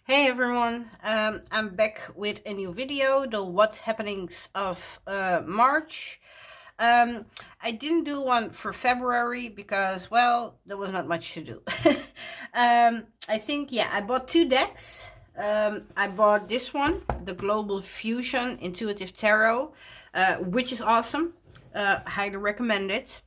Hey everyone, I'm back with a new video, the What's Happenings of March. I didn't do one for February because, well, there was not much to do. I think, yeah, I bought two decks. I bought this one, the Global Fusion Intuitive Tarot, which is awesome. Highly recommend it.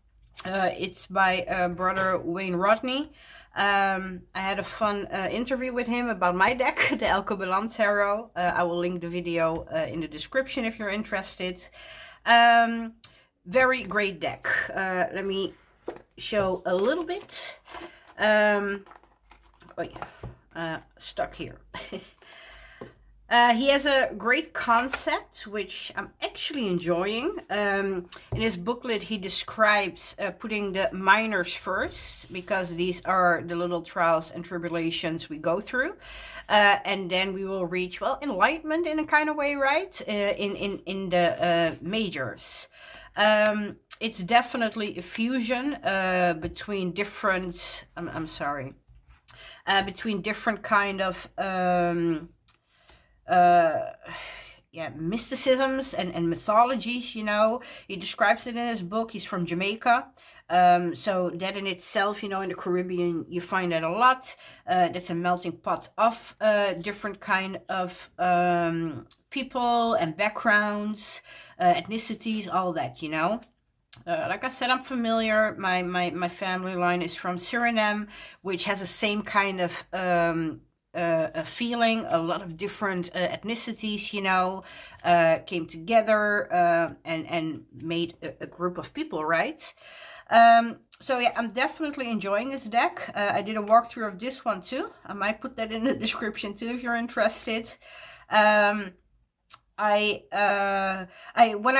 It's by brother Wayne Rodney. I had a fun interview with him about my deck, the Alkebu-lan Tarot. I will link the video in the description if you're interested. Very great deck. Let me show a little bit. Oh yeah, stuck here. He has a great concept, which I'm actually enjoying. In his booklet, he describes putting the minors first, because these are the little trials and tribulations we go through. And then we will reach, well, enlightenment in a kind of way, right? In the majors. It's definitely a fusion between different, between different kind of mysticisms and mythologies, you know. He describes it in his book. He's from Jamaica. So that in itself, you know, in the Caribbean, you find that a lot. That's a melting pot of different kind of people and backgrounds, ethnicities, all that, you know. Like I said, I'm familiar. My family line is from Suriname, which has the same kind of a feeling. A lot of different ethnicities, you know, came together and made a group of people, right? So yeah, I'm definitely enjoying this deck. I did a walkthrough of this one too. I might put that in the description too if you're interested. When I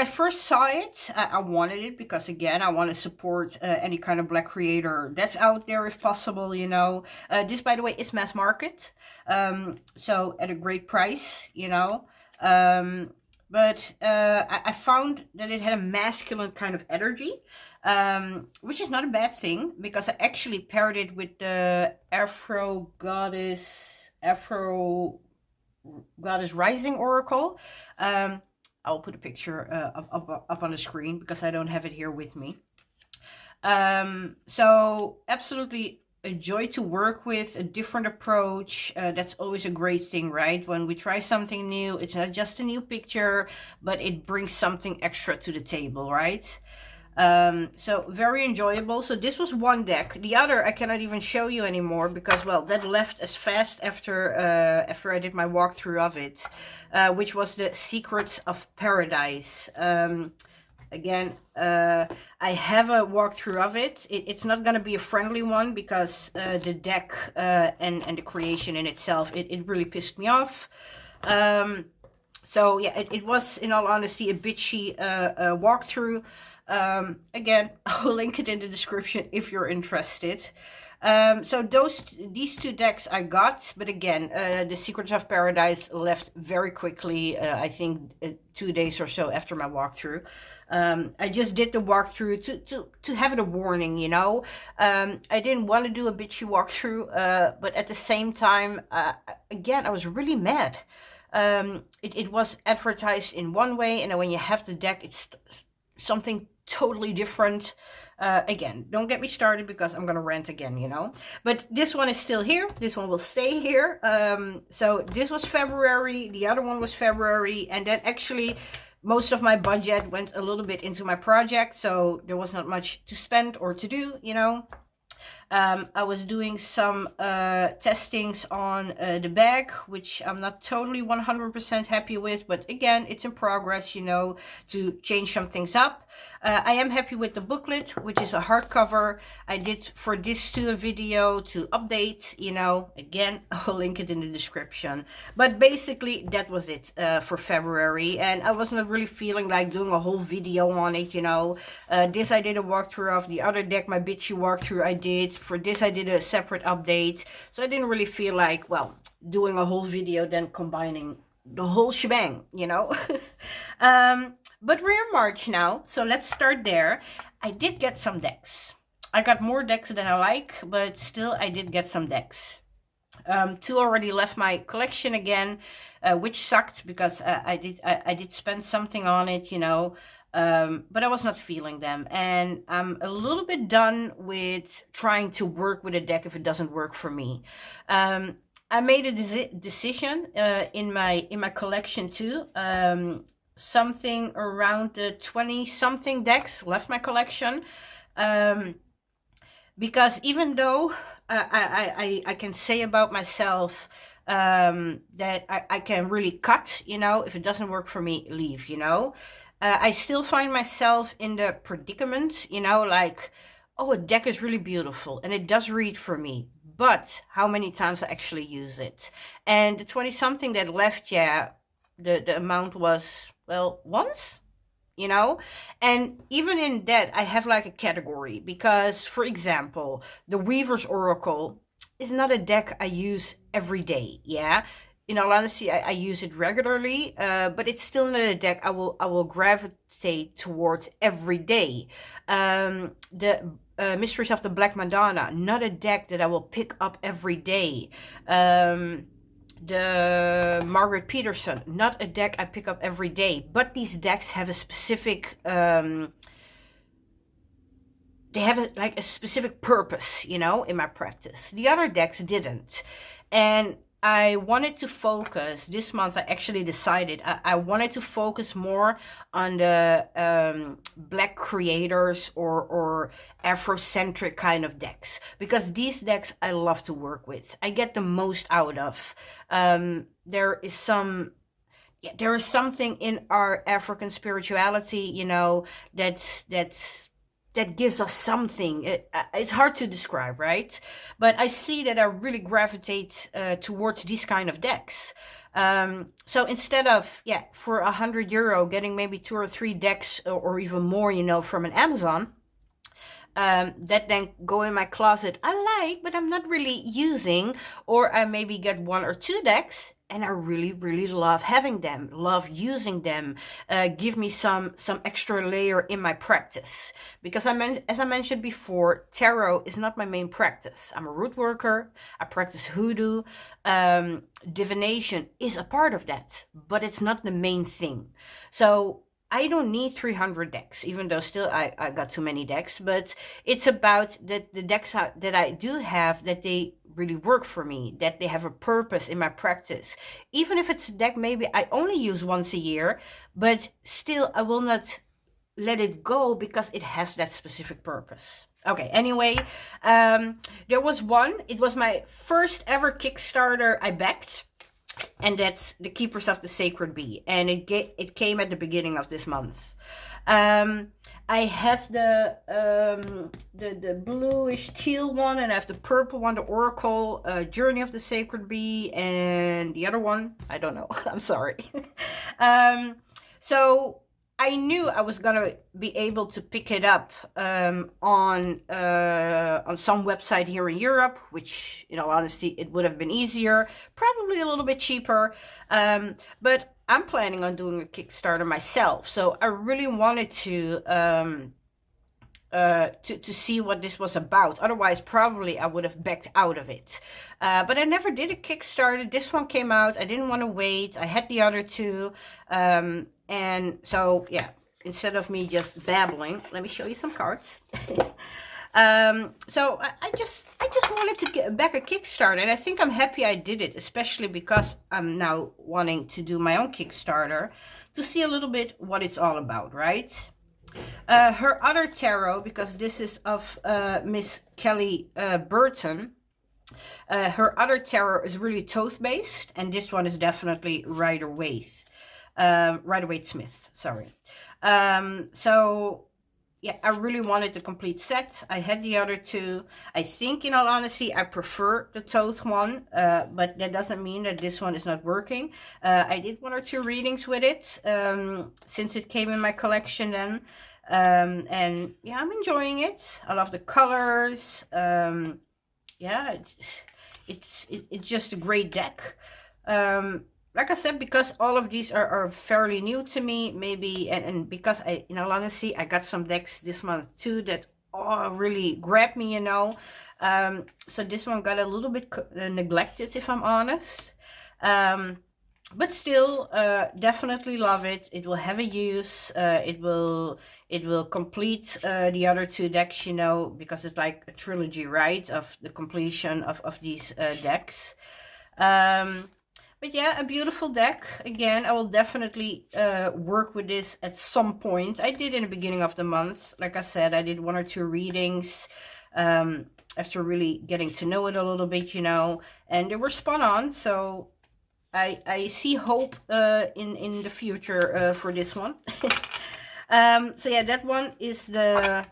first saw it, I wanted it because, again, I want to support any kind of black creator that's out there if possible, you know. This, by the way, is mass market, so at a great price, you know. But I found that it had a masculine kind of energy, which is not a bad thing, because I actually paired it with the Afro Goddess Rising Oracle. I'll put a picture up on the screen because I don't have it here with me. So absolutely a joy to work with, a different approach. That's always a great thing, right? When we try something new, it's not just a new picture, but it brings something extra to the table, right? So very enjoyable. So this was one deck. The other I cannot even show you anymore because, well, that left as fast after I did my walkthrough of it, which was the Secrets of Paradise. Again, I have a walkthrough of it. It's not going to be a friendly one because the deck and the creation in itself, it really pissed me off. So yeah, it was, in all honesty, a bitchy walkthrough. Again, I'll link it in the description if you're interested. So these two decks I got, but again, the Secrets of Paradise left very quickly. I think 2 days or so after my walkthrough. I just did the walkthrough to have it a warning, you know. I didn't want to do a bitchy walkthrough, but at the same time, again, I was really mad. It was advertised in one way, and then when you have the deck, it's something totally different. Again, don't get me started because I'm gonna rant again, you know. But this one is still here. This one will stay here. So this was February, the other one was February, and then actually most of my budget went a little bit into my project, so there was not much to spend or to do, you know. I was doing some testings on the bag, which I'm not totally 100% happy with, but again, it's in progress, you know, to change some things up. I am happy with the booklet, which is a hardcover. I did for this too a video to update, you know. Again, I'll link it in the description. But basically, that was it for February, and I was not really feeling like doing a whole video on it, you know. This I did a walkthrough of. The other deck, my bitchy walkthrough, I did. For this, I did a separate update, so I didn't really feel like, well, doing a whole video, then combining the whole shebang, you know. But we're in March now, so let's start there. I did get some decks. I got more decks than I like, but still I did get some decks. Two already left my collection again, which sucked because I did spend something on it, you know, but I was not feeling them. And I'm a little bit done with trying to work with a deck if it doesn't work for me. I made a decision in my collection too. Something around the 20-something decks left my collection. Because even though I can say about myself that I can really cut, you know, if it doesn't work for me, leave, you know. I still find myself in the predicament, you know, like, oh, a deck is really beautiful and it does read for me, but how many times I actually use it? And the 20-something that left, yeah, the amount was, well, once, you know. And even in that, I have like a category, because for example, the Weaver's Oracle is not a deck I use every day. Yeah, in all honesty, I use it regularly, but it's still not a deck I will gravitate towards every day. The Mysteries of the Black Madonna, not a deck that I will pick up every day. The Margaret Peterson, not a deck I pick up every day, but these decks have a specific they have like a specific purpose, you know, in my practice. The other decks didn't. And I wanted to focus this month. I actually decided I wanted to focus more on the Black creators or Afrocentric kind of decks, because these decks I love to work with. I get the most out of. There is something in our African spirituality, you know, that gives us something. It's hard to describe, right? But I see that I really gravitate towards these kind of decks. So instead of, yeah, for €100 getting maybe 2 or 3 decks or even more, you know, from an Amazon, that then go in my closet, I like, but I'm not really using, or I maybe get 1 or 2 decks and I really, really love having them, love using them, give me some extra layer in my practice. Because as I mentioned before, tarot is not my main practice. I'm a root worker, I practice hoodoo, divination is a part of that, but it's not the main thing. So I don't need 300 decks, even though still I got too many decks, but it's about that the decks that I do have, that they really work for me, that they have a purpose in my practice. Even if it's a deck maybe I only use once a year, but still I will not let it go because it has that specific purpose. Okay, anyway, there was one, it was my first ever Kickstarter I backed. And that's the Keepers of the Sacred Bee, and it came at the beginning of this month. I have the bluish teal one, and I have the purple one, the Oracle Journey of the Sacred Bee, and the other one, I don't know. I'm sorry. So I knew I was gonna be able to pick it up on some website here in Europe, which, in all honesty, it would have been easier, probably a little bit cheaper. But I'm planning on doing a Kickstarter myself, so I really wanted to see what this was about. Otherwise, probably I would have backed out of it. But I never did a Kickstarter. This one came out. I didn't want to wait. I had the other two. And so, yeah, instead of me just babbling, let me show you some cards. So I just wanted to get back a Kickstarter, and I think I'm happy I did it, especially because I'm now wanting to do my own Kickstarter to see a little bit what it's all about, right? Her other tarot, because this is of Miss Kelly Burton. Her other tarot is really Thoth based, and this one is definitely Rider-Waite. Rider-Waite-Smith, sorry. So yeah, I really wanted the complete set. I had the other two. I think, in all honesty, I prefer the Thoth one, but that doesn't mean that this one is not working. I did 1 or 2 readings with it since it came in my collection then. And yeah, I'm enjoying it. I love the colors. Yeah, it's just a great deck. Like I said, because all of these are fairly new to me, maybe, and because in all honesty, I got some decks this month too that really grabbed me, you know. So this one got a little bit neglected, if I'm honest. But still, definitely love it. It will have a use. It will complete the other 2 decks, you know, because it's like a trilogy, right, of the completion of these decks. But yeah, a beautiful deck. Again, I will definitely work with this at some point. I did in the beginning of the month. Like I said, I did 1 or 2 readings after really getting to know it a little bit, you know, and they were spot on. So I see hope in the future for this one. So yeah, that one is the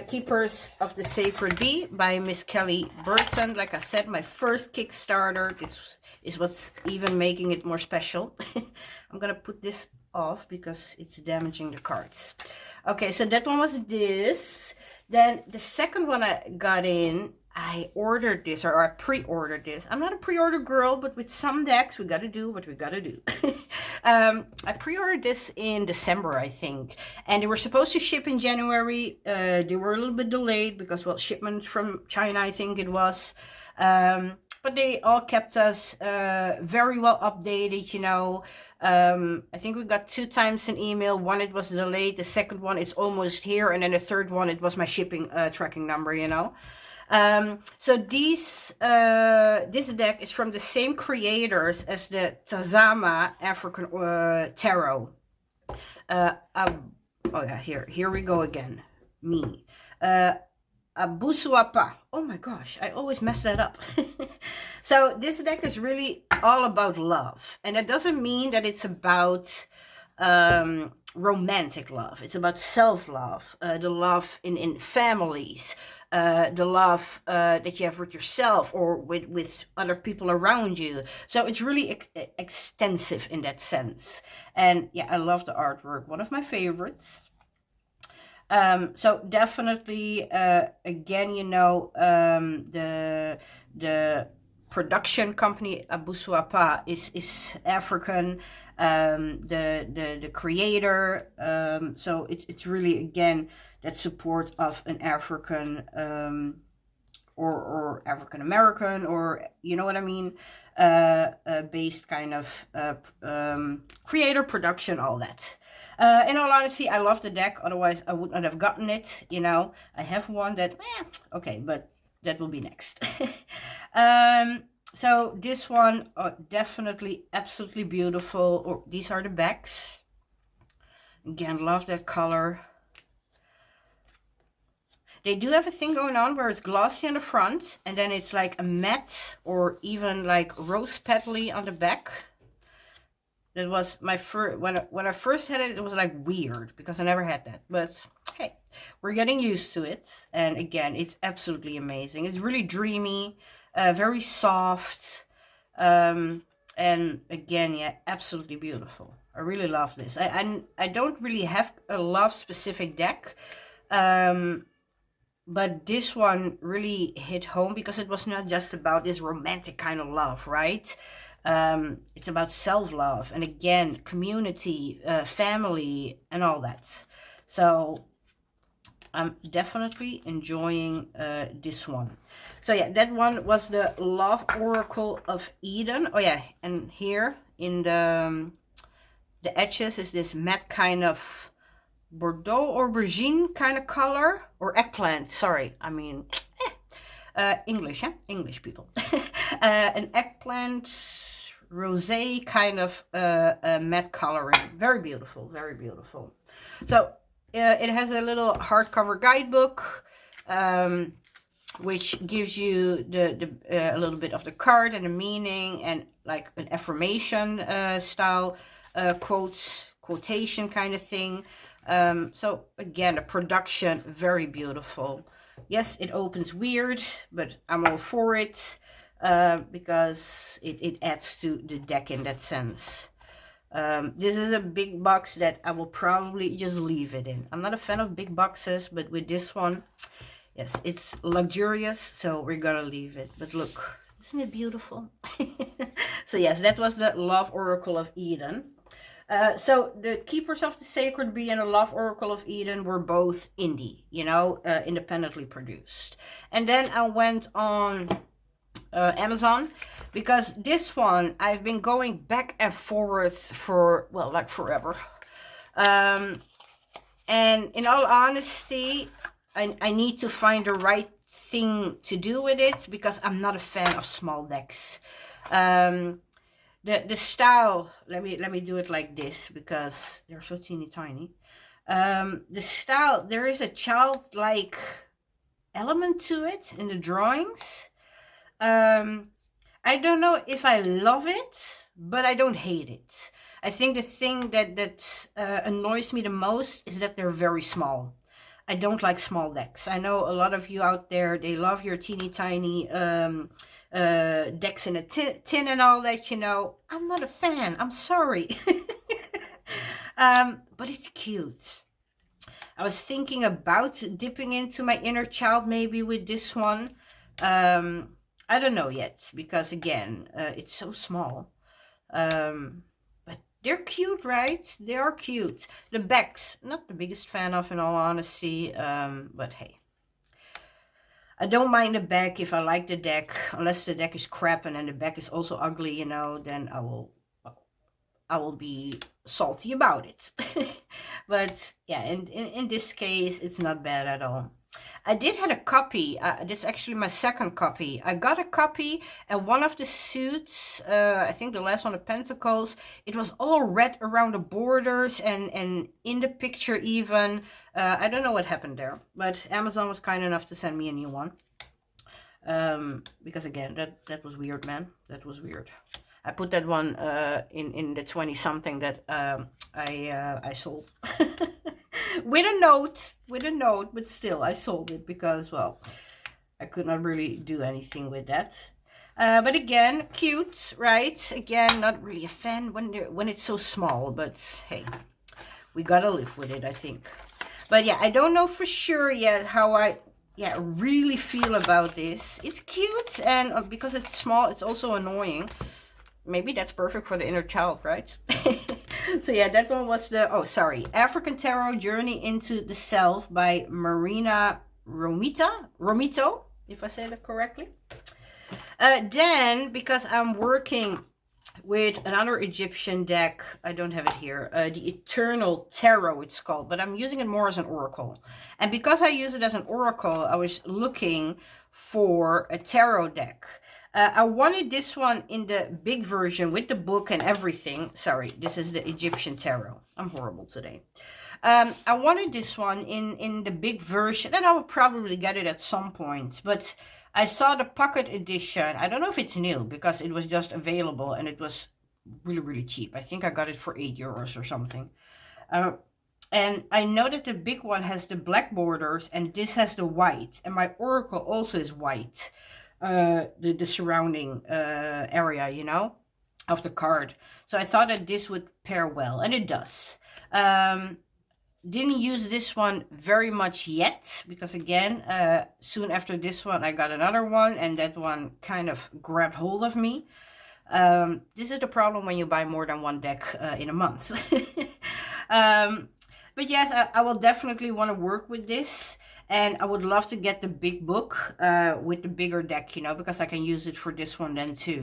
Keepers of the Sacred Bee by Miss Kelly Burton. Like I said, my first Kickstarter. This is what's even making it more special. I'm gonna put this off because it's damaging the cards. Okay, so that one was this. Then the second one I got in, I ordered this, or I pre-ordered this. I'm not a pre-order girl, but with some decks, we gotta do what we gotta do. I pre-ordered this in December, I think. And they were supposed to ship in January. They were a little bit delayed because, well, shipment from China, I think it was. But they all kept us very well updated, you know. I think we got 2 times an email. One, it was delayed. The second one, it's almost here. And then the third one, it was my shipping tracking number, you know. So this deck is from the same creators as the Tazama African Tarot. Oh yeah, here we go again. Me. Abusuapa. Oh my gosh, I always mess that up. So this deck is really all about love. And that doesn't mean that it's about romantic love. It's about self-love, the love in families, the love that you have with yourself or with other people around you. So it's really extensive in that sense. And yeah, I love the artwork. One of my favorites. So definitely, again, you know, the production company Abusuapa is African. The creator, so it's really, again, that support of an African or African American, or you know what I mean, based kind of creator, production, all that. In all honesty, I love the deck. Otherwise, I would not have gotten it. You know, I have one that, okay, but that will be next. So this one, definitely absolutely beautiful. Oh, these are the backs. Again, love that color. They do have a thing going on where it's glossy on the front, and then it's like a matte or even like rose petally on the back. That was my first, when I first had it, it was like weird because I never had that. But hey, we're getting used to it. And again, it's absolutely amazing. It's really dreamy, very soft. And again, yeah, absolutely beautiful. I really love this. I don't really have a love specific deck. But this one really hit home because it was not just about this romantic kind of love, right? It's about self-love and, again, community, family, and all that. So I'm definitely enjoying this one. So yeah, that one was the Love Oracle of Eden. Oh yeah, and here in the edges is this matte kind of Bordeaux aubergine kind of color, or eggplant, sorry, I mean English, English people. An eggplant rosé kind of matte coloring. Very beautiful, very beautiful. So it has a little hardcover guidebook, which gives you a little bit of the card and the meaning, and like an affirmation style quotation kind of thing. So again, the production, very beautiful. Yes, it opens weird, but I'm all for it, because it adds to the deck in that sense. This is a big box that I will probably just leave it in. I'm not a fan of big boxes, but with this one, yes, it's luxurious, so we're gonna leave it. But look, isn't it beautiful? So yes, that was the Love Oracle of Eden. So the Keepers of the Sacred Bee and the Love Oracle of Eden were both indie, you know, independently produced. And then I went on Amazon, because this one I've been going back and forth for, well, like forever. And in all honesty, I need to find the right thing to do with it, because I'm not a fan of small decks. The style, let me do it like this, because they're so teeny tiny. The style, there is a childlike element to it in the drawings. I don't know if I love it, but I don't hate it. I think the thing that annoys me the most is that they're very small. I don't like small decks. I know a lot of you out there, they love your teeny tiny decks in a tin and all that, you know. I'm not a fan. I'm sorry. But it's cute. I was thinking about dipping into my inner child maybe with this one. I don't know yet, because again, it's so small. But they're cute, right? They are cute. The backs, not the biggest fan of, in all honesty, but hey. I don't mind the back if I like the deck, unless the deck is crap and then the back is also ugly, you know, then I will be salty about it. But yeah, in this case, it's not bad at all. I did have a copy. This is actually my second copy. I got a copy, and one of the suits, I think the last one of Pentacles, it was all red around the borders and in the picture even. I don't know what happened there, but Amazon was kind enough to send me a new one. Because again, that was weird, man. That was weird. I put that one in the 20-something that I sold. with a note, but still I sold it because, well, I could not really do anything with that. But again, cute, right? Again, not really a fan when it's so small, but hey, we gotta live with it, I think. But yeah, I don't know for sure yet how I really feel about this. It's cute, and because it's small, it's also annoying. Maybe that's perfect for the inner child, right? So yeah, that one was the, oh sorry, African Tarot Journey into the Self by Marina Romito, if I say that correctly. Then, because I'm working with another Egyptian deck, I don't have it here, the Eternal Tarot it's called, but I'm using it more as an oracle. And because I use it as an oracle, I was looking for a tarot deck. I wanted this one in the big version with the book and everything. Sorry, this is the Egyptian Tarot. I'm horrible today. I wanted this one in the big version, and I will probably get it at some point. But I saw the pocket edition. I don't know if it's new, because it was just available and it was really, really cheap. I think I got it for €8 or something. And I know that the big one has the black borders and this has the white. And my oracle also is white. The surrounding area, you know, of the card. So I thought that this would pair well, and it does. Didn't use this one very much yet, because again, soon after this one I got another one, and that one kind of grabbed hold of me. This is the problem when you buy more than one deck in a month. But yes, I will definitely want to work with this. And I would love to get the big book with the bigger deck, you know, because I can use it for this one then too.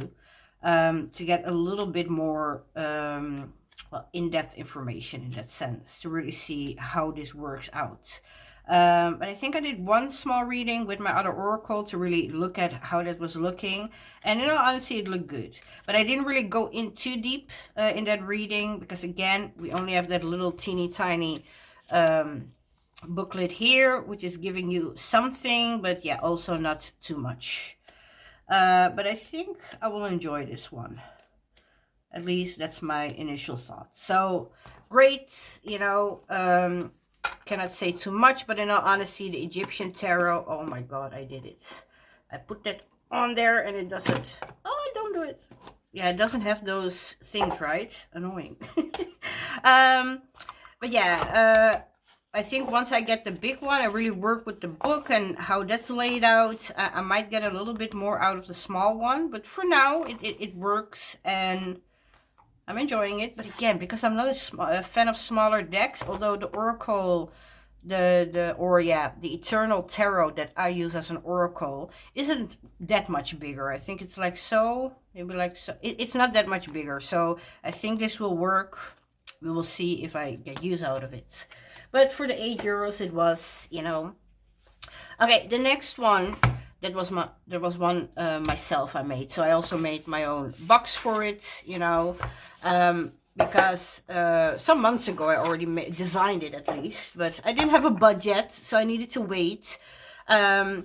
To get a little bit more well, in-depth information in that sense, to really see how this works out. But I think I did one small reading with my other oracle to really look at how that was looking. And in all honesty, it looked good. But I didn't really go in too deep in that reading, because again, we only have that little teeny tiny booklet here, which is giving you something, but yeah, also not too much. But I think I will enjoy this one. At least that's my initial thought. So great, you know, cannot say too much, but in all honesty, the Egyptian Tarot, oh my god, I did it. I put that on there and it doesn't, oh, don't do it. Yeah, it doesn't have those things, right? Annoying. But yeah, I think once I get the big one, I really work with the book and how that's laid out. I might get a little bit more out of the small one, but for now, it works, and I'm enjoying it. But again, because I'm not a fan of smaller decks, although the Oracle, the Eternal Tarot that I use as an Oracle isn't that much bigger. I think it's like so, maybe like so. It's not that much bigger. So I think this will work. We will see if I get use out of it. But for the €8, it was, you know. Okay, the next one, there was one myself I made. So I also made my own box for it, you know, because some months ago I already designed it at least, but I didn't have a budget, so I needed to wait. This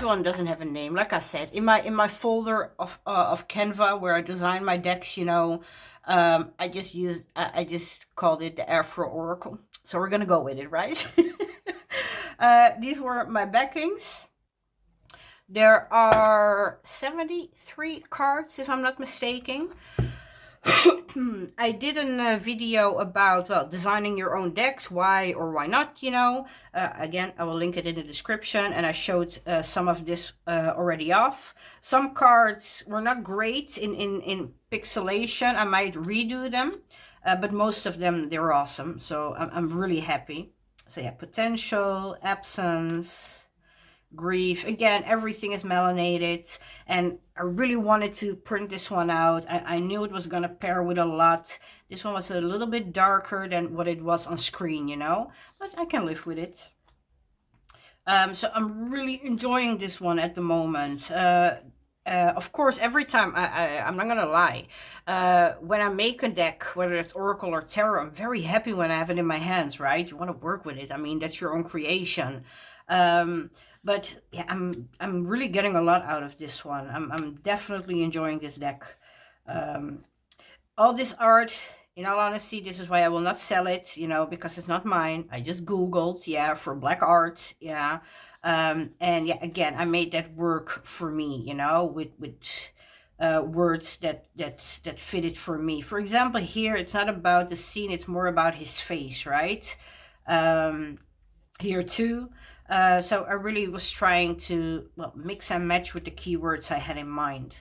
one doesn't have a name, like I said. In my folder of Canva where I design my decks, you know, I just called it the Afro Oracle. So we're gonna go with it, right? These were my backings. There are 73 cards, if I'm not mistaken. I did a video about, well, designing your own decks, why or why not, you know. Again, I will link it in the description, and I showed some of this already off. Some cards were not great in pixelation. I might redo them, but most of them, they're awesome. So I'm really happy. So yeah, potential, absence, grief. Again, everything is melanated, and I really wanted to print this one out. I knew it was going to pair with a lot. This one was a little bit darker than what it was on screen, you know, but I can live with it. So I'm really enjoying this one at the moment. Of course, every time, I'm not gonna lie, when I make a deck, whether it's Oracle or Tarot, I'm very happy when I have it in my hands, right? You want to work with it. I mean, that's your own creation. But yeah, I'm really getting a lot out of this one. I'm definitely enjoying this deck. All this art, in all honesty, this is why I will not sell it, you know, because it's not mine. I just Googled, yeah, for black art, yeah. And yeah, again, I made that work for me, you know, with words that fitted for me. For example, here, it's not about the scene, it's more about his face, right? Here too. So I really was trying to, well, mix and match with the keywords I had in mind.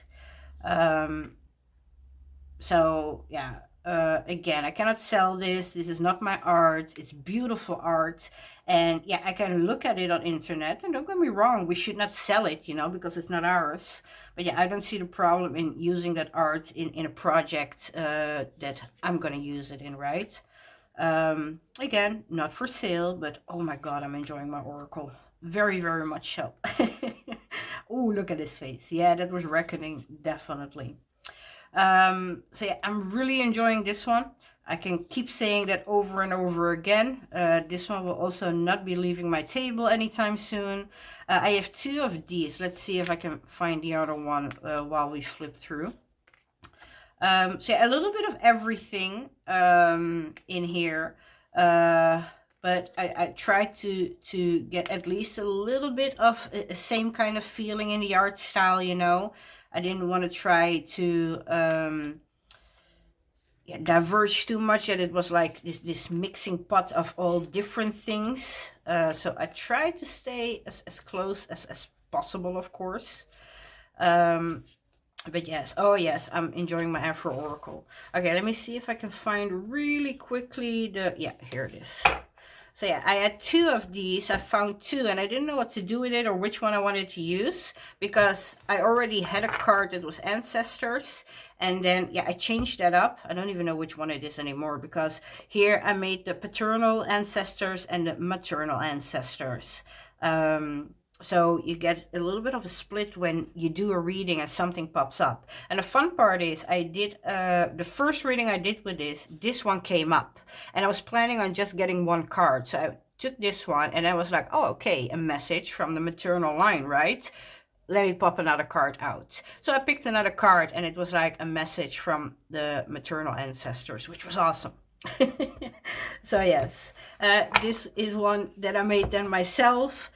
So yeah, again, I cannot sell this. This is not my art. It's beautiful art. And yeah, I can look at it on internet. And don't get me wrong, we should not sell it, you know, because it's not ours. But yeah, I don't see the problem in using that art in a project that I'm going to use it in, right? Again, not for sale, but oh my god, I'm enjoying my Oracle. Very, very much so. Oh, look at his face. Yeah, that was Reckoning, definitely. So yeah, I'm really enjoying this one. I can keep saying that over and over again. This one will also not be leaving my table anytime soon. I have two of these. Let's see if I can find the other one while we flip through. So yeah, a little bit of everything in here. But I tried to get at least a little bit of a same kind of feeling in the art style, you know. I didn't want to try to yeah, diverge too much, and it was like this mixing pot of all different things. So I tried to stay as close as possible, of course. But yes, oh yes, I'm enjoying my Afro Oracle. Okay, let me see if I can find really quickly the, yeah, here it is. So yeah, I had two of these. I found two, and I didn't know what to do with it or which one I wanted to use, because I already had a card that was Ancestors, and then yeah, I changed that up. I don't even know which one it is anymore, because here I made the paternal ancestors and the maternal ancestors. So you get a little bit of a split when you do a reading and something pops up. And the fun part is I did, the first reading I did with this one came up. And I was planning on just getting one card. So I took this one and I was like, oh, okay, a message from the maternal line, right? Let me pop another card out. So I picked another card and it was like a message from the maternal ancestors, which was awesome. So yes, this is one that I made then myself,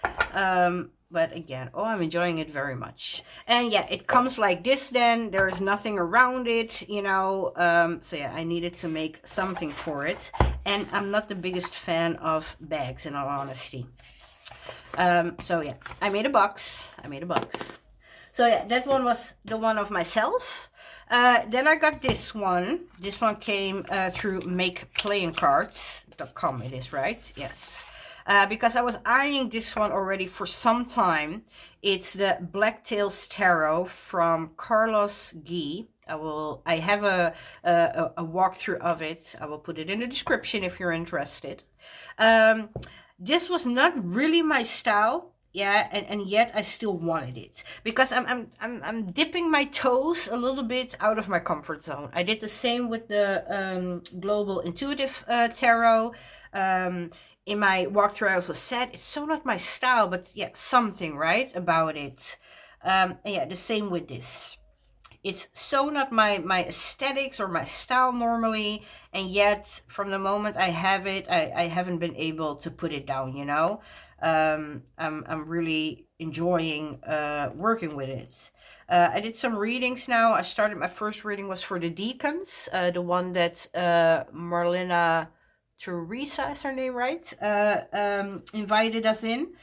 but again, oh, I'm enjoying it very much. And yeah, it comes like this then, there's nothing around it, you know. So yeah, I needed to make something for it, and I'm not the biggest fan of bags, in all honesty. So yeah, I made a box. So yeah, that one was the one of myself. Then I got this one. This one came through makeplayingcards.com. It is, right? Yes. Because I was eyeing this one already for some time. It's the Blacktails Tarot from Carlos Guy. I have a walkthrough of it. I will put it in the description if you're interested. This was not really my style. Yeah, and yet I still wanted it because I'm dipping my toes a little bit out of my comfort zone. I did the same with the Global Intuitive Tarot. In my walkthrough, I also said it's so not my style, but yeah, something right about it. And yeah, the same with this. It's so not my aesthetics or my style normally, and yet from the moment I have it, I haven't been able to put it down, you know. I'm really enjoying working with it. I did some readings now. I started, my first reading was for the Decans, the one that Marlena Teresa is her name, right? Invited us in.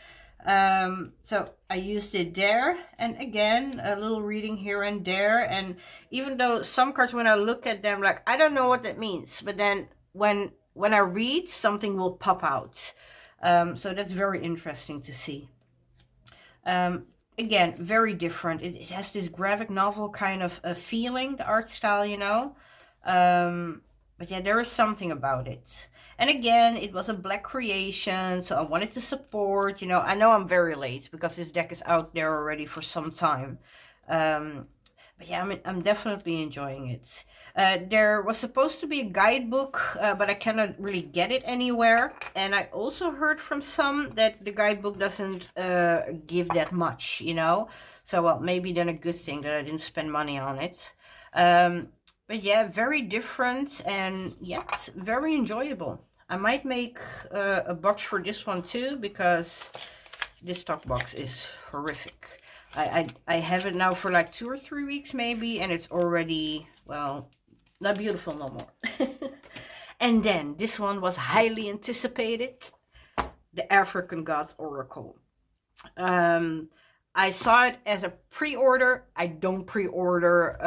So I used it there, and again a little reading here and there, and even though some cards, when I look at them, like I don't know what that means, but then when I read, something will pop out. So that's very interesting to see. Again, very different. It has this graphic novel kind of a feeling, the art style, you know. But yeah, there is something about it. And again, it was a black creation, so I wanted to support, you know. I know I'm very late because this deck is out there already for some time. But yeah, I'm definitely enjoying it. There was supposed to be a guidebook, but I cannot really get it anywhere. And I also heard from some that the guidebook doesn't give that much, you know. So, well, maybe then a good thing that I didn't spend money on it. But yeah, very different, and yeah, it's very enjoyable. I might make a box for this one too, because this stock box is horrific. I have it now for like 2 or 3 weeks maybe, and it's already, well, not beautiful no more. And then this one was highly anticipated, the African Gods Oracle. I saw it as a pre-order. I don't pre-order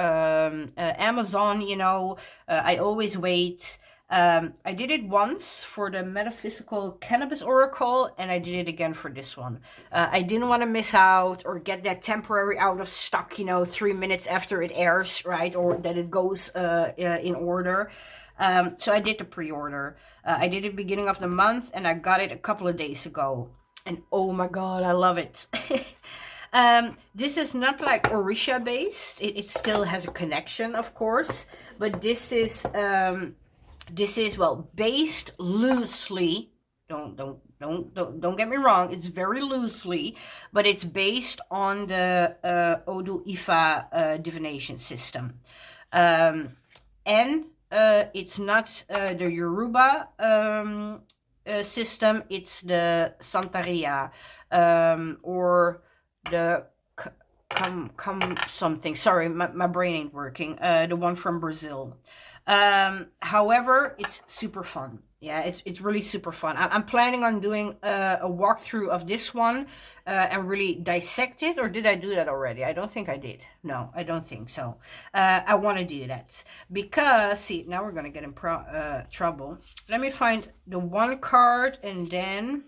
Amazon, you know. I always wait. I did it once for the Metaphysical Cannabis Oracle, and I did it again for this one. I didn't want to miss out or get that temporary out of stock, you know, 3 minutes after it airs, right? Or that it goes in order. So I did the pre-order. I did it beginning of the month, and I got it a couple of days ago. And oh my God, I love it. This is not like Orisha based. It still has a connection, of course, but this is well based loosely. Don't get me wrong. It's very loosely, but it's based on the Odu Ifa divination system, and it's not the Yoruba system. It's the Santeria or the something. Sorry, my brain ain't working. The one from Brazil. However, it's super fun. Yeah, it's really super fun. I'm planning on doing a walkthrough of this one and really dissect it. Or did I do that already? I don't think I did. No, I don't think so. I want to do that because, see, now we're going to get in trouble. Let me find the one card and then...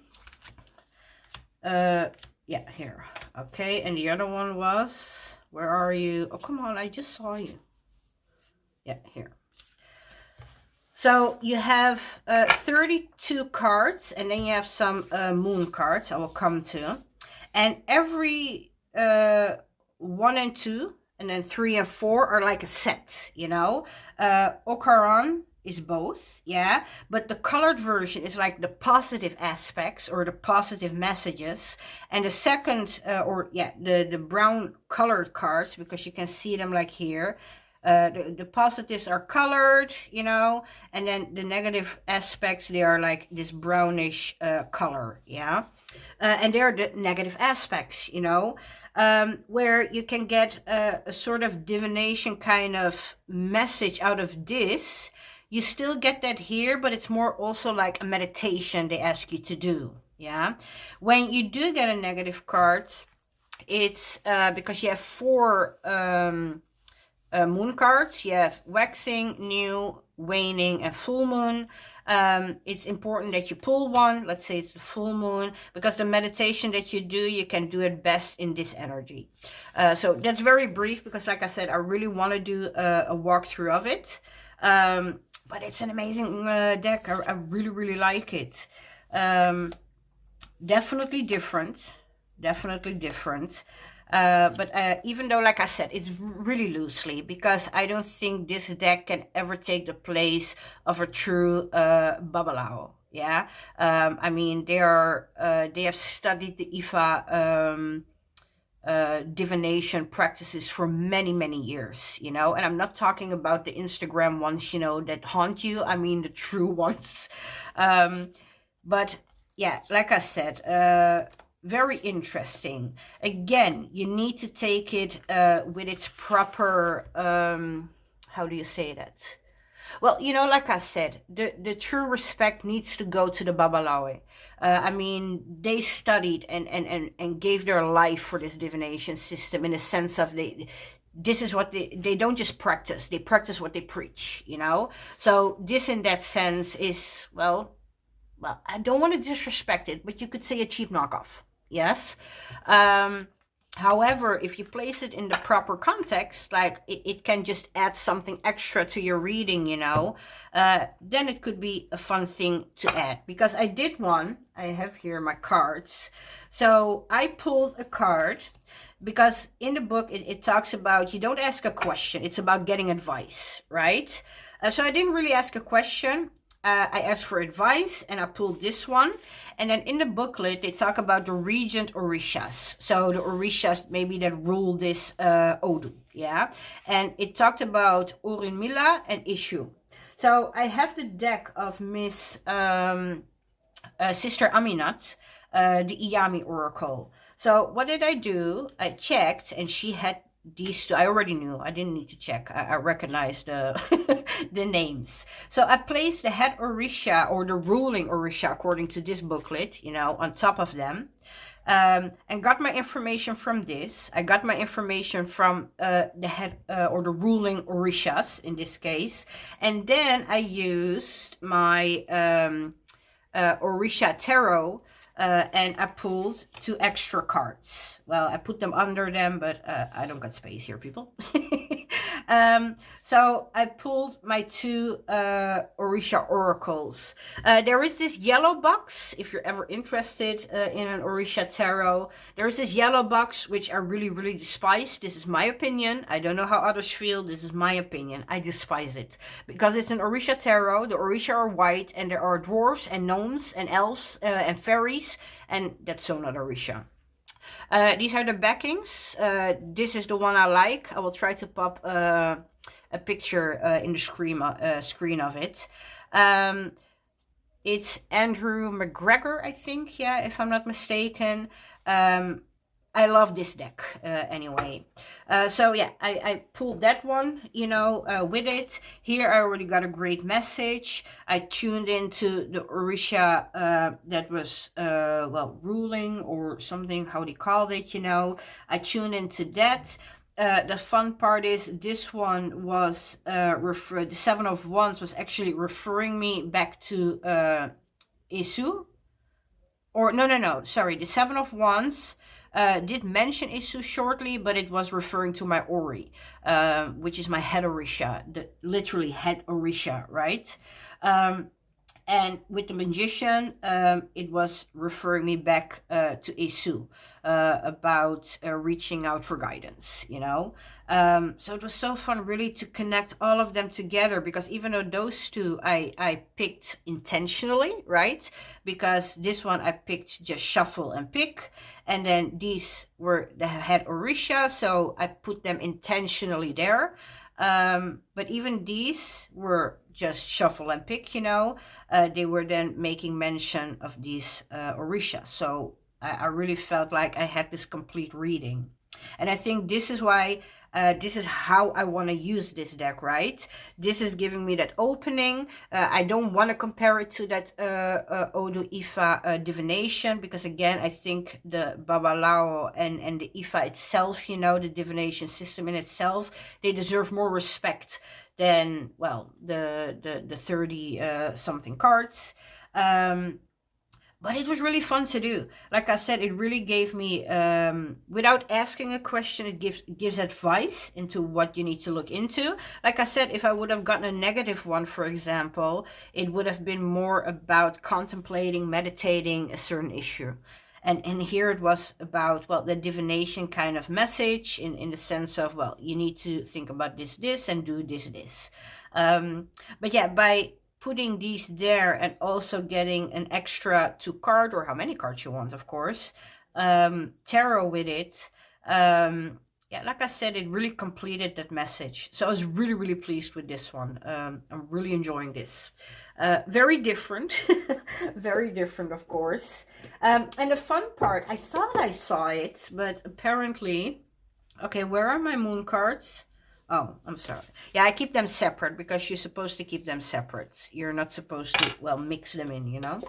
yeah, here. Okay, and the other one was... Where are you? Oh, come on, I just saw you. Yeah, here. So you have 32 cards, and then you have some moon cards I will come to. And every 1 and 2, and then 3 and 4 are like a set, you know. Okaran is both, yeah, but the colored version is like the positive aspects or the positive messages, and the second the brown colored cards, because you can see them like here, the positives are colored, you know, and then the negative aspects, they are like this brownish color, yeah, and they're the negative aspects, you know. Where you can get a sort of divination kind of message out of this. You still get that here, but it's more also like a meditation they ask you to do, yeah? When you do get a negative card, It's because you have 4 moon cards. You have waxing, new, waning, and full moon. It's important that you pull one. Let's say it's the full moon, because the meditation that you do, you can do it best in this energy. So that's very brief, because like I said, I really want to do a walkthrough of it. But it's an amazing deck. I really, really like it. Definitely different. Definitely different. But even though, like I said, it's really loosely, because I don't think this deck can ever take the place of a true Babalao. Yeah, I mean, they have studied the Ifa divination practices for many, many years, you know. And I'm not talking about the Instagram ones, you know, that haunt you. I mean the true ones. But yeah, like I said, very interesting. Again, you need to take it with its proper, how do you say that? Well, you know, like I said, the true respect needs to go to the Babalawe. I mean, they studied and gave their life for this divination system, in the sense of this is what they don't just practice, they practice what they preach, you know? So this, in that sense, is, well, I don't want to disrespect it, but you could say a cheap knockoff. Yes. However, if you place it in the proper context, like it can just add something extra to your reading, you know, then it could be a fun thing to add. Because I did one, I have here my cards. So I pulled a card, because in the book it talks about, you don't ask a question, it's about getting advice, right? So I didn't really ask a question. I asked for advice, and I pulled this one. And then in the booklet, they talk about the regent Orishas. So the Orishas maybe that rule this Odu, yeah? And it talked about Orunmila and Ishu. So I have the deck of Miss Sister Aminat, the Iyami Oracle. So what did I do? I checked, and she had these two. I already knew. I didn't need to check. I recognized the names. So I placed the head Orisha, or the ruling Orisha, according to this booklet, you know, on top of them. And got my information from this. I got my information from the head or the ruling Orishas in this case. And then I used my Orisha Tarot. And I pulled 2 extra cards. Well, I put them under them, but I don't got space here, people. So I pulled my 2 Orisha oracles. There is this yellow box, if you're ever interested in an Orisha tarot. There is this yellow box, which I really, really despise. This is my opinion. I don't know how others feel. This is my opinion. I despise it. Because it's an Orisha tarot. The Orisha are white, and there are dwarves and gnomes and elves and fairies. And that's so not Orisha. These are the backings. This is the one I like. I will try to pop a picture in the screen of it. It's Andrew McGregor, I think, yeah, if I'm not mistaken. I love this deck anyway. So yeah, I pulled that one, you know, with it. Here I already got a great message. I tuned into the Orisha that was, well, ruling or something, how they called it, you know. I tuned into that. The fun part is this one was, the 7 of Wands was actually referring me back to Isu. Or, no, sorry, the 7 of Wands did mention Isu shortly, but it was referring to my Ori, which is my head Orisha, literally head Orisha, right? And with the Magician, it was referring me back to Isu, about reaching out for guidance, you know. So it was so fun really to connect all of them together, because even though those 2 I picked intentionally, right? Because this one I picked just shuffle and pick, and then these were the head Orisha, so I put them intentionally there. But even these were just shuffle and pick, you know. They were then making mention of these Orishas. So I really felt like I had this complete reading. And I think this is why This is how I want to use this deck, right? This is giving me that opening. I don't want to compare it to that Odu Ifa divination, because again, I think the Babalao and the Ifa itself, you know, the divination system in itself, they deserve more respect than, well, the 30 something cards. But it was really fun to do. Like I said, it really gave me, without asking a question, it gives advice into what you need to look into. Like I said, if I would have gotten a negative one, for example, it would have been more about contemplating, meditating a certain issue. And here it was about, well, the divination kind of message in the sense of, well, you need to think about this, and do this. But yeah, by putting these there and also getting an extra 2 card, or how many cards you want, of course, tarot with it, yeah, like I said, it really completed that message. So I was really, really pleased with this one. I'm really enjoying this. Very different, very different, of course. And the fun part, I thought I saw it, but apparently, okay, where are my moon cards? Oh, I'm sorry. Yeah, I keep them separate because you're supposed to keep them separate. You're not supposed to, well, mix them in, you know.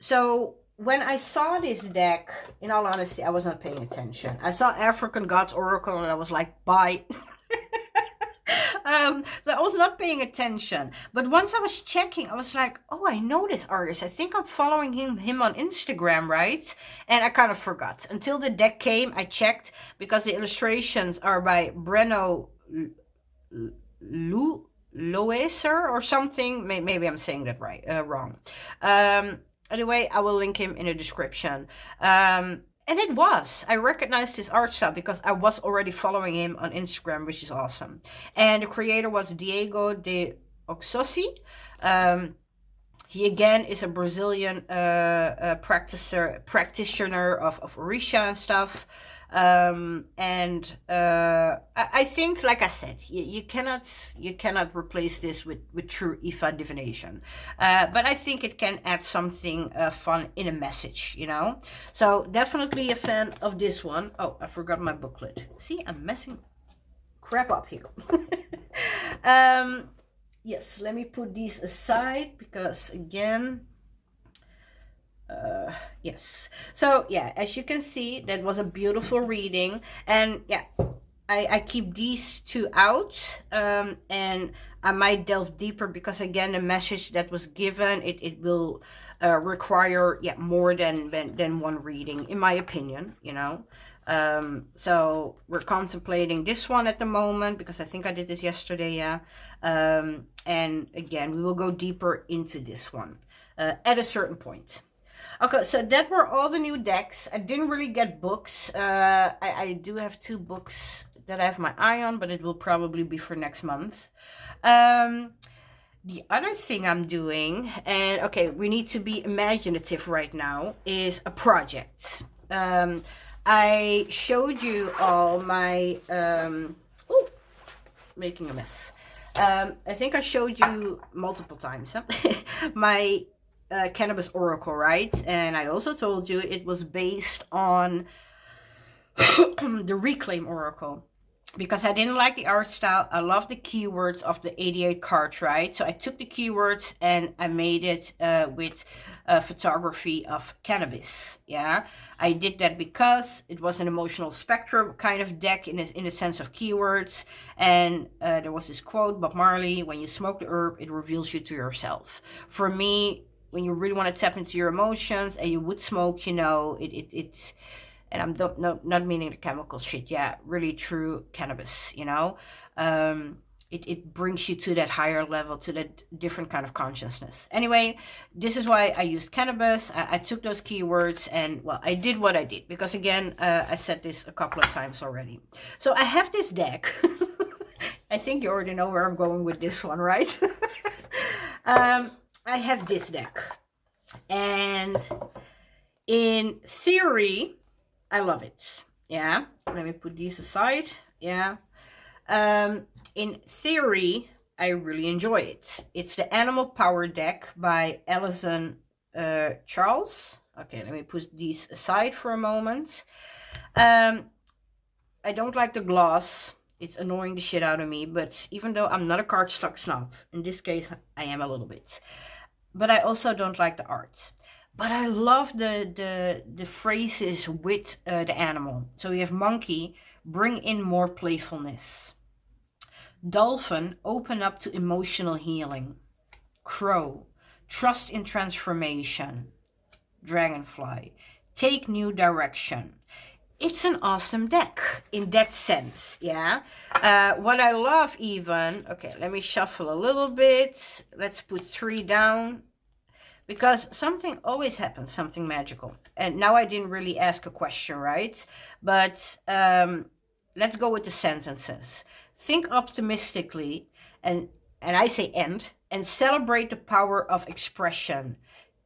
So when I saw this deck, in all honesty, I was not paying attention. I saw African Gods Oracle and I was like, bye. So I was not paying attention. But once I was checking, I was like, oh, I know this artist. I think I'm following him on Instagram, right? And I kind of forgot. Until the deck came, I checked, because the illustrations are by Breno Loeser or something. Maybe I'm saying that right, wrong. Anyway, I will link him in the description. And it was. I recognized his art style because I was already following him on Instagram, which is awesome. And the creator was Diego de Oxossi. He again is a Brazilian practitioner of Orisha and stuff. I think, like I said, you cannot replace this with true Ifa divination. But I think it can add something fun in a message, you know. So definitely a fan of this one. Oh, I forgot my booklet. See, I'm messing crap up here. Yes, let me put these aside because again. Yes, so yeah, as you can see, that was a beautiful reading, and yeah, I keep these 2 out, and I might delve deeper because again, the message that was given, it will require, yeah, more than 1 reading, in my opinion, you know. So we're contemplating this one at the moment because I think I did this yesterday, yeah. And again, we will go deeper into this one at a certain point. Okay, so that were all the new decks. I didn't really get books. I do have 2 books that I have my eye on, but it will probably be for next month. The other thing I'm doing, and okay, we need to be imaginative right now, is a project. I showed you all my, oh, making a mess. I think I showed you multiple times, huh? My cannabis oracle, right? And I also told you it was based on the reclaim oracle because I didn't like the art style. I love the keywords of the 88 cards, right? So I took the keywords and I made it with photography of cannabis. Yeah, I did that because it was an emotional spectrum kind of deck in the sense of keywords. And there was this quote, Bob Marley, when you smoke the herb, it reveals you to yourself. For me, when you really want to tap into your emotions and you would smoke, you know, it's, and I'm not meaning the chemical shit, yeah, really true cannabis, you know, it brings you to that higher level, to that different kind of consciousness. Anyway, this is why I used cannabis. I took those keywords and, well, I did what I did because again, I said this a couple of times already. So I have this deck. I think you already know where I'm going with this one, right? I have this deck, and in theory, I love it. Yeah, let me put these aside. Yeah, in theory, I really enjoy it. It's the Animal Power deck by Alison Charles. Okay, let me put these aside for a moment. I don't like the gloss. It's annoying the shit out of me, but even though I'm not a cardstock snob, in this case I am a little bit. But I also don't like the art. But I love the phrases with the animal. So we have monkey, bring in more playfulness. Dolphin, open up to emotional healing. Crow, trust in transformation. Dragonfly, take new direction. It's an awesome deck in that sense, yeah. What I love even, okay, let me shuffle a little bit. Let's put 3 down, because something always happens, something magical. And now I didn't really ask a question, right? But let's go with the sentences. Think optimistically, and I say and celebrate the power of expression.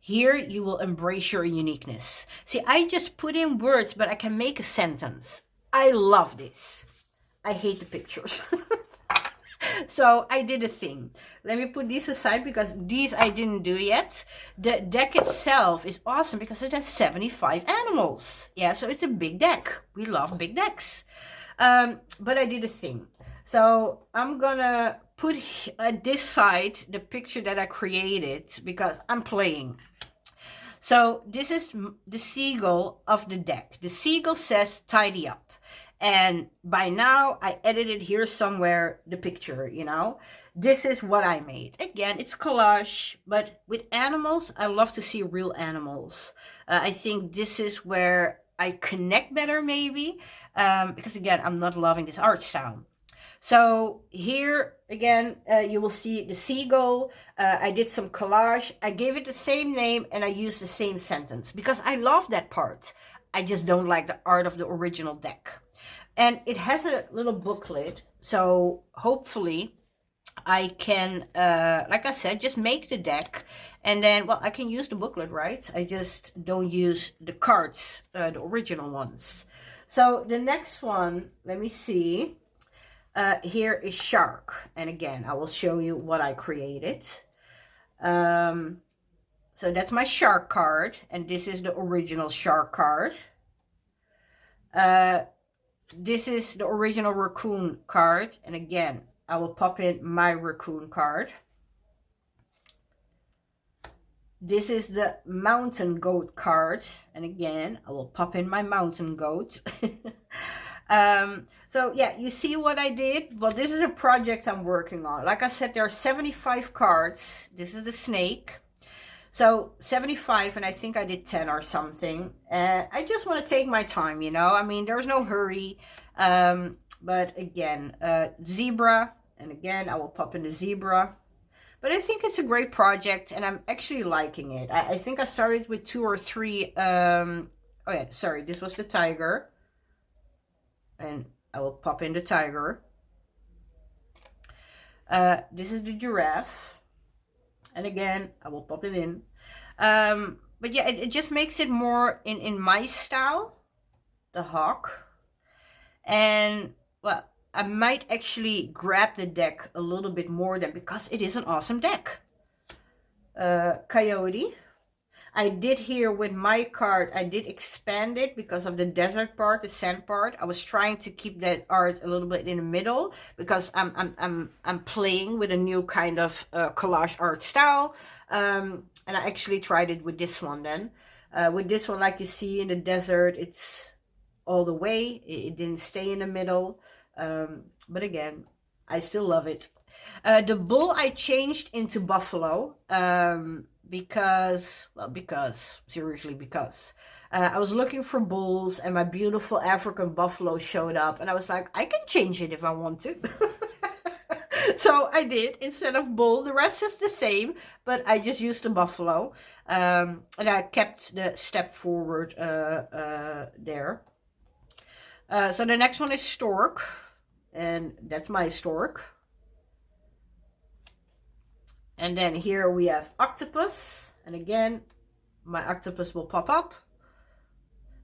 Here you will embrace your uniqueness. See, I just put in words, but I can make a sentence. I love this. I hate the pictures. So I did a thing. Let me put these aside because these I didn't do yet. The deck itself is awesome because it has 75 animals. Yeah, so it's a big deck. We love big decks. But I did a thing. So I'm gonna put at this side the picture that I created because I'm playing. So this is the seagull of the deck. The seagull says tidy up. And by now I edited here somewhere the picture, you know. This is what I made. Again, it's collage, but with animals, I love to see real animals. I think this is where I connect better maybe, because again, I'm not loving this art style. So here again, you will see the seagull. I did some collage. I gave it the same name and I used the same sentence because I love that part. I just don't like the art of the original deck. And it has a little booklet. So hopefully I can, like I said, just make the deck. And then, well, I can use the booklet, right? I just don't use the cards, the original ones. So the next one, let me see. Here is shark, and again I will show you what I created. So that's my shark card, and this is the original shark card. This is the original raccoon card, and again I will pop in my raccoon card. This is the mountain goat card, and again I will pop in my mountain goat. So yeah, you see what I did? Well, this is a project I'm working on. Like I said, there are 75 cards. This is the snake. So 75, and I think I did 10 or something. I just want to take my time, you know. I mean, there's no hurry. But again, zebra, and again, I will pop in the zebra. But I think it's a great project, and I'm actually liking it. I think I started with 2 or 3. Oh yeah, sorry, this was the tiger. And I will pop in the tiger. This is the giraffe. And again, I will pop it in. But yeah, it just makes it more in my style. The hawk. And, well, I might actually grab the deck a little bit more than, because it is an awesome deck. Coyote. I did here with my card, I did expand it because of the desert part, the sand part. I was trying to keep that art a little bit in the middle because I'm playing with a new kind of collage art style. And I actually tried it with this one then. With this one, like you see in the desert, it's all the way. It didn't stay in the middle. But again, I still love it. The bull I changed into buffalo. Because seriously, because I was looking for bulls and my beautiful African buffalo showed up, and I was like, I can change it if I want to. So I did, instead of bull. The rest is the same, but I just used the buffalo, and I kept the step forward there. So the next one is stork, and that's my stork. And then here we have octopus. And again, my octopus will pop up.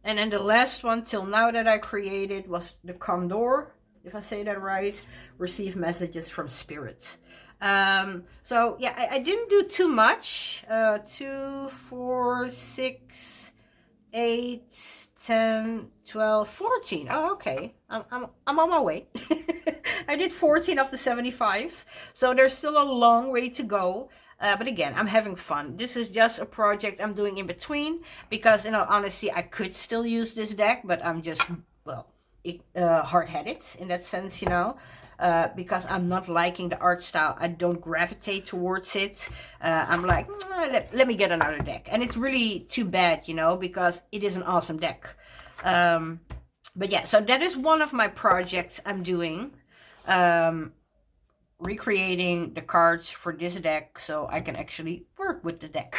And then the last one till now that I created was the condor. If I say that right. Receive messages from spirit. So yeah, I didn't do too much. 2, 4, 6, 8, 10, 12, 14. Oh, okay. I'm on my way. I did 14 of the 75. So there's still a long way to go. But again, I'm having fun. This is just a project I'm doing in between. Because in all honesty, I could still use this deck. But I'm just, well, hard-headed in that sense, you know. Because I'm not liking the art style. I don't gravitate towards it. I'm like, let me get another deck. And it's really too bad, you know, because it is an awesome deck. But yeah, so that is one of my projects I'm doing. Recreating the cards for this deck so I can actually work with the deck.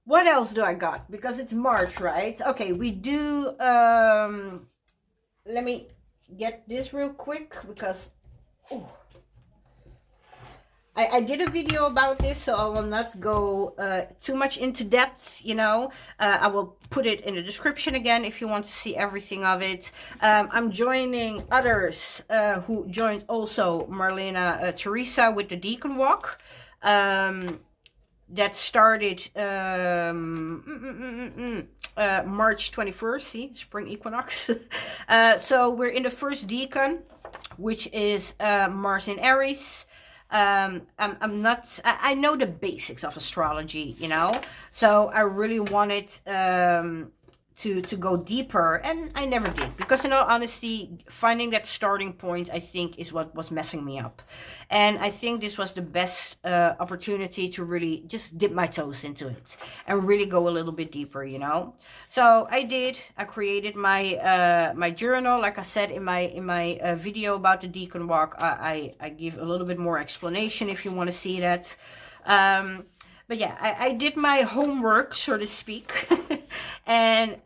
What else do I got? Because it's March, right? Okay, we do... let me get this real quick because I did a video about this, so I will not go too much into depth, you know. I will put it in the description again if you want to see everything of it. I'm joining others who joined also Marlena Teresa with the Decan Walk. That started March 21st, see, spring equinox. So we're in the first Decan, which is Mars in Aries. I know the basics of astrology, you know, so I really wanted to go deeper, and I never did, because in all honesty, finding that starting point, I think, is what was messing me up. And I think this was the best opportunity to really just dip my toes into it and really go a little bit deeper, you know. So I did. I created my my journal, like I said in my video about the Decan Walk. I give a little bit more explanation if you want to see that. But yeah, I did my homework, so to speak. And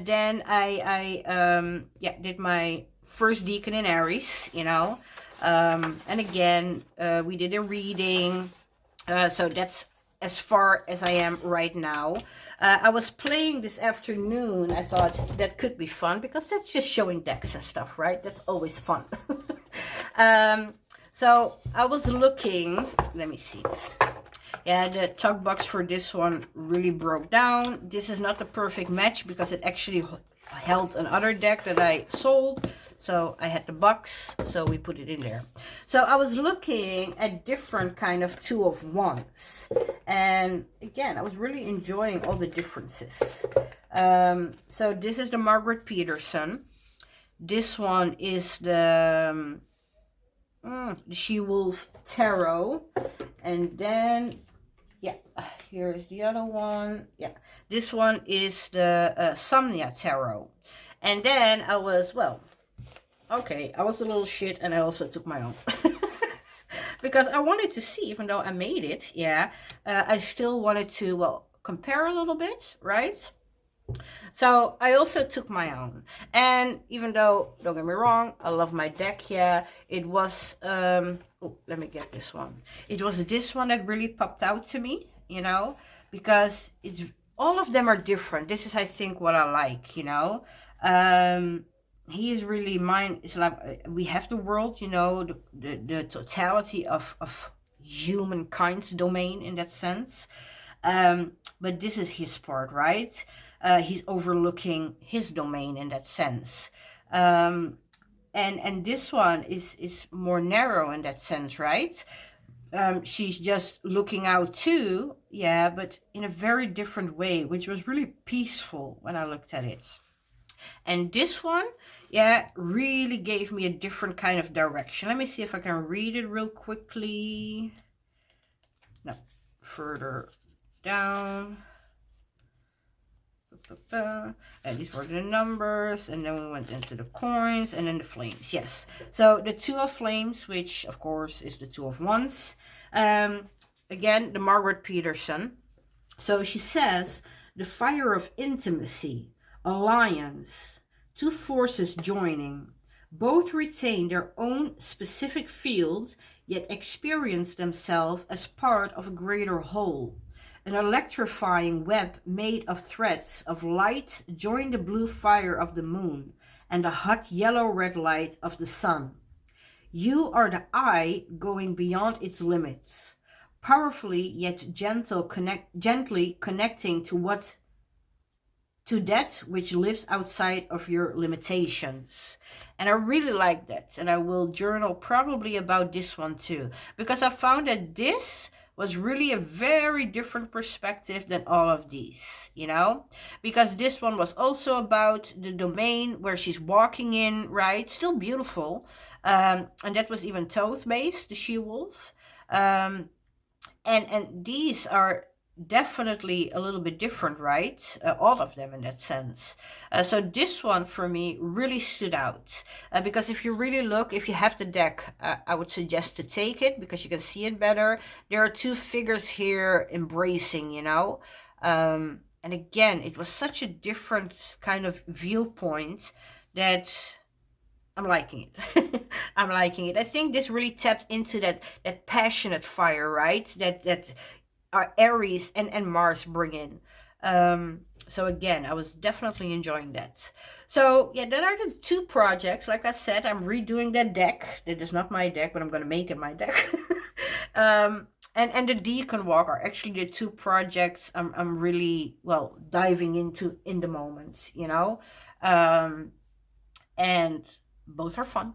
then I did my first Decan in Aries, you know. And again, we did a reading. So that's as far as I am right now. I was playing this afternoon. I thought that could be fun, because that's just showing decks and stuff, right? That's always fun. So I was looking, let me see. Yeah, the tug box for this one really broke down. This is not the perfect match because it actually held another deck that I sold. So I had the box, so we put it in there. So I was looking at different kind of 2 of Wands. And again, I was really enjoying all the differences. So this is the Margaret Peterson. This one is the She-Wolf Tarot. And then, yeah, here's the other one. Yeah, this one is the Samnia Tarot. And then I was, well, okay, I was a little shit, and I also took my own. Because I wanted to see, even though I made it, yeah, I still wanted to, well, compare a little bit, right? So I also took my own. And even though, don't get me wrong, I love my deck, yeah, it was, oh, let me get this one. It was this one that really popped out to me, you know, because it's, all of them are different. This is, I think, what I like, you know. He is really mine. It's like we have the world, you know, the totality of humankind's domain in that sense. But this is his part, right? He's overlooking his domain in that sense. And this one is more narrow in that sense, right? She's just looking out too, yeah, but in a very different way, which was really peaceful when I looked at it. And this one, yeah, really gave me a different kind of direction. Let me see if I can read it real quickly. No, further down. And these were the numbers, and then we went into the coins, and then the flames. Yes, so the 2 of Flames, which of course is the 2 of Wands. Again, the Margaret Peterson. So she says, the fire of intimacy, alliance, 2 forces joining. Both retain their own specific field, yet experience themselves as part of a greater whole. An electrifying web made of threads of light join the blue fire of the moon and the hot yellow-red light of the sun. You are the eye going beyond its limits, powerfully yet gently connecting to what to that which lives outside of your limitations. And I really like that. And I will journal probably about this one too, because I found that this was really a very different perspective than all of these, you know, because this one was also about the domain where she's walking in, right? Still beautiful. And that was even Thoth based, the she-wolf. And these are definitely a little bit different, right? All of them in that sense. So this one for me really stood out, because if you really look, if you have the deck, I would suggest to take it because you can see it better. There are two figures here embracing, you know, and again, it was such a different kind of viewpoint that I'm liking it. I'm liking it. I think this really tapped into that passionate fire, right? That our Aries and Mars bring in. So again, I was definitely enjoying that. So yeah, that are the two projects. Like I said, I'm redoing that deck. That is not my deck, but I'm going to make it my deck. And the Decan walk are actually the two projects I'm really, well, diving into in the moment, you know. And both are fun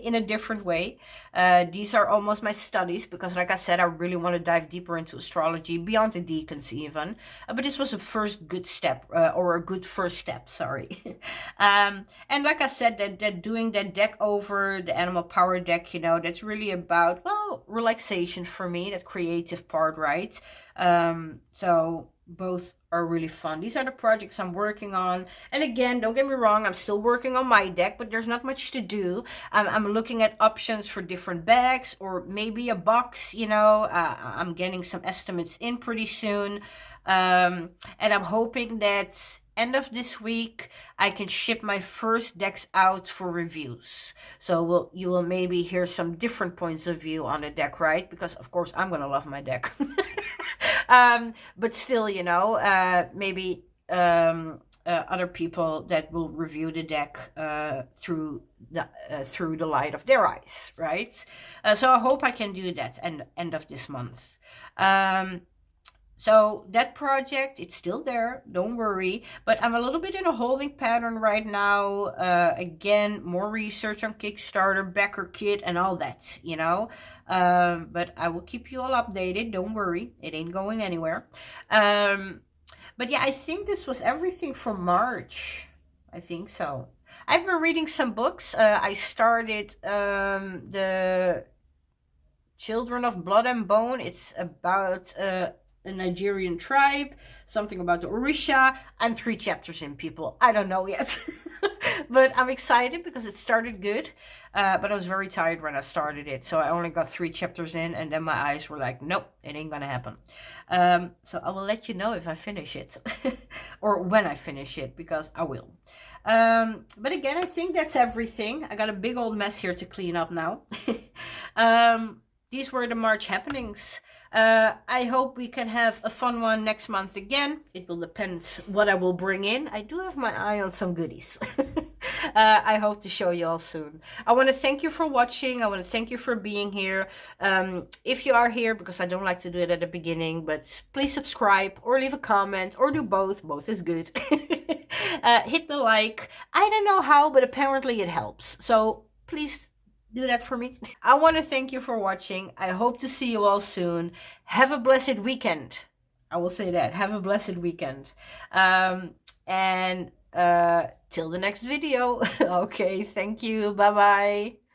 in a different way. These are almost my studies because, like I said, I really want to dive deeper into astrology beyond the Decans even. But this was a first good step, or a good first step, sorry. And like I said, that doing that deck over, the Animal Power deck, you know, that's really about, well, relaxation for me, that creative part, right? So both are really fun. These are the projects I'm working on. And again, don't get me wrong, I'm still working on my deck, but there's not much to do. I'm looking at options for different bags or maybe a box, you know. I'm getting some estimates in pretty soon. And I'm hoping that end of this week I can ship my first decks out for reviews. So you will maybe hear some different points of view on the deck, right? Because of course I'm gonna love my deck. But still, you know, maybe other people that will review the deck through the light of their eyes, right? So I hope I can do that end of this month. So that project, it's still there, don't worry, but I'm a little bit in a holding pattern right now. Again, more research on Kickstarter, backer kit and all that, you know. But I will keep you all updated, don't worry, it ain't going anywhere. But yeah, I think this was everything for March. I think so. I've been reading some books. I started the Children of Blood and Bone. It's about a Nigerian tribe, something about the Orisha. I'm 3 chapters in, people. I don't know yet. But I'm excited because it started good. But I was very tired when I started it. So I only got 3 chapters in and then my eyes were like, nope, it ain't gonna happen. So I will let you know if I finish it. Or when I finish it, because I will. But again, I think that's everything. I got a big old mess here to clean up now. These were the March happenings. I hope we can have a fun one next month again. It will depend what I will bring in. I do have my eye on some goodies. I hope to show you all soon. I want to thank you for watching. I want to thank you for being here. If you are here, because I don't like to do it at the beginning, but please subscribe or leave a comment or do both. Both is good. Hit the like. I don't know how, but apparently it helps. So please do that for me. I want to thank you for watching. I hope to see you all soon. Have a blessed weekend. I will say that. Have a blessed weekend. And till the next video. Okay, thank you. Bye-bye.